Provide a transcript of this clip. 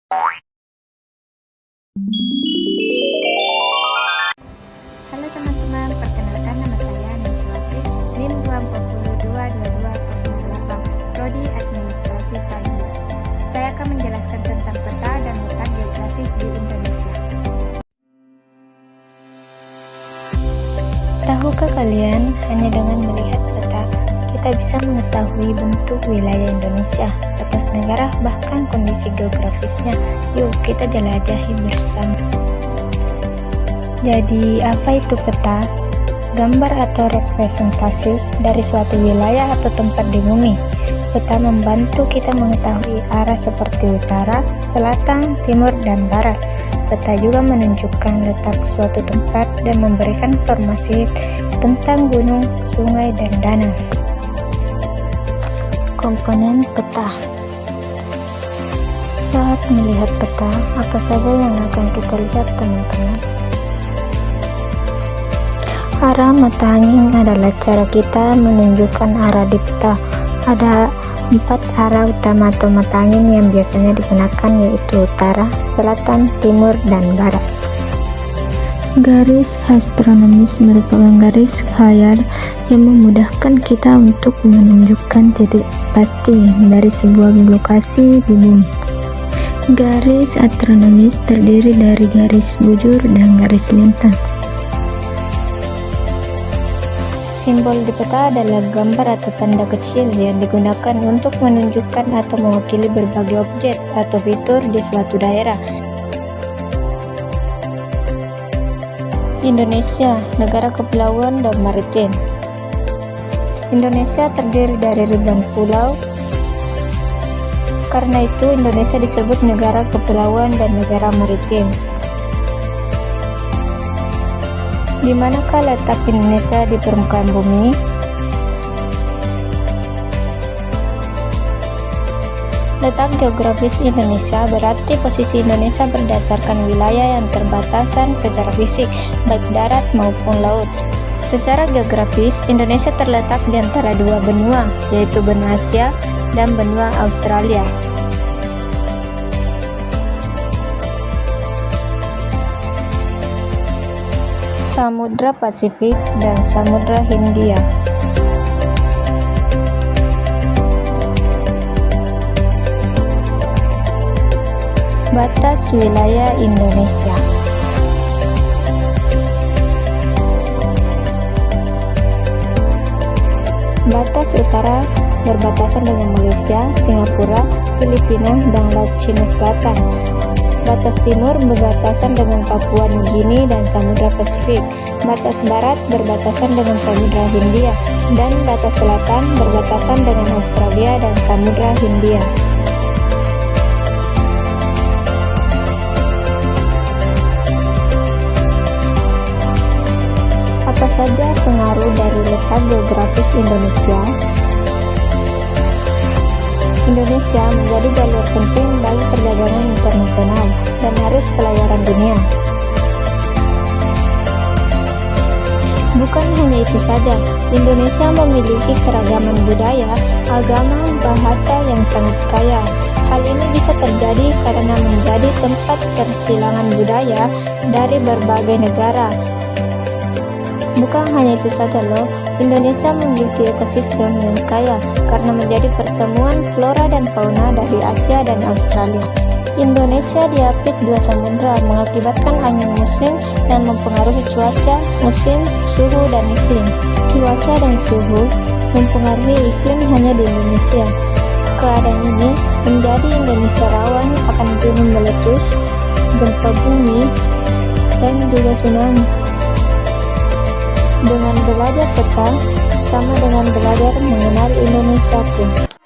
Halo teman-teman, perkenalkan nama saya Niswati, NIM 2422208, Prodi Administrasi Tadi. Saya akan menjelaskan tentang peta dan letak geografis di Indonesia. Tahukah kalian, hanya dengan melihat peta, kita bisa mengetahui bentuk wilayah Indonesia, batas negara, bahkan kondisi geografisnya. Yuk kita jelajahi bersama. Jadi, apa itu peta? Gambar atau representasi dari suatu wilayah atau tempat di bumi. Peta membantu kita mengetahui arah seperti utara, selatan, timur, dan barat. Peta juga menunjukkan letak suatu tempat dan memberikan informasi tentang gunung, sungai, dan danau. Komponen peta. Saat melihat peta, apa saja yang akan kita lihat, teman-teman? Arah mata angin adalah cara kita menunjukkan arah di peta. Ada 4 arah utama atau mata angin yang biasanya digunakan, yaitu utara, selatan, timur, dan barat. Garis astronomis merupakan garis khayal yang memudahkan kita untuk menunjukkan titik pasti dari sebuah lokasi di bumi. Garis astronomis terdiri dari garis bujur dan garis lintang. Simbol di peta adalah gambar atau tanda kecil yang digunakan untuk menunjukkan atau mewakili berbagai objek atau fitur di suatu daerah. Indonesia, negara kepulauan dan maritim. Indonesia terdiri dari ribuan pulau. Karena itu, Indonesia disebut negara kepulauan dan negara maritim. Di manakah letak Indonesia di permukaan bumi? Letak geografis Indonesia berarti posisi Indonesia berdasarkan wilayah yang terbatasan secara fisik, baik darat maupun laut. Secara geografis, Indonesia terletak di antara dua benua, yaitu benua Asia dan benua Australia. Samudra Pasifik dan Samudra Hindia. Batas wilayah Indonesia. Batas utara berbatasan dengan Malaysia, Singapura, Filipina, dan Laut Cina Selatan. Batas timur berbatasan dengan Papua Nugini dan Samudra Pasifik. Batas barat berbatasan dengan Samudra Hindia, dan batas selatan berbatasan dengan Australia dan Samudra Hindia. Apa saja pengaruh dari letak geografis Indonesia? Indonesia menjadi jalur penting bagi perdagangan internasional dan arus pelayaran dunia. Bukan hanya itu saja, Indonesia memiliki keragaman budaya, agama, bahasa yang sangat kaya. Hal ini bisa terjadi karena menjadi tempat persilangan budaya dari berbagai negara. Bukan hanya itu saja loh, Indonesia memiliki ekosistem yang kaya karena menjadi pertemuan flora dan fauna dari Asia dan Australia. Indonesia diapit dua samudra, mengakibatkan angin musim yang mempengaruhi cuaca, musim, suhu, dan iklim. Cuaca dan suhu mempengaruhi iklim hanya di Indonesia. Keadaan ini menjadi Indonesia rawan akan gunung meletus, gempa bumi, dan juga tsunami. Dengan belajar peta, sama dengan belajar mengenal Indonesia pun.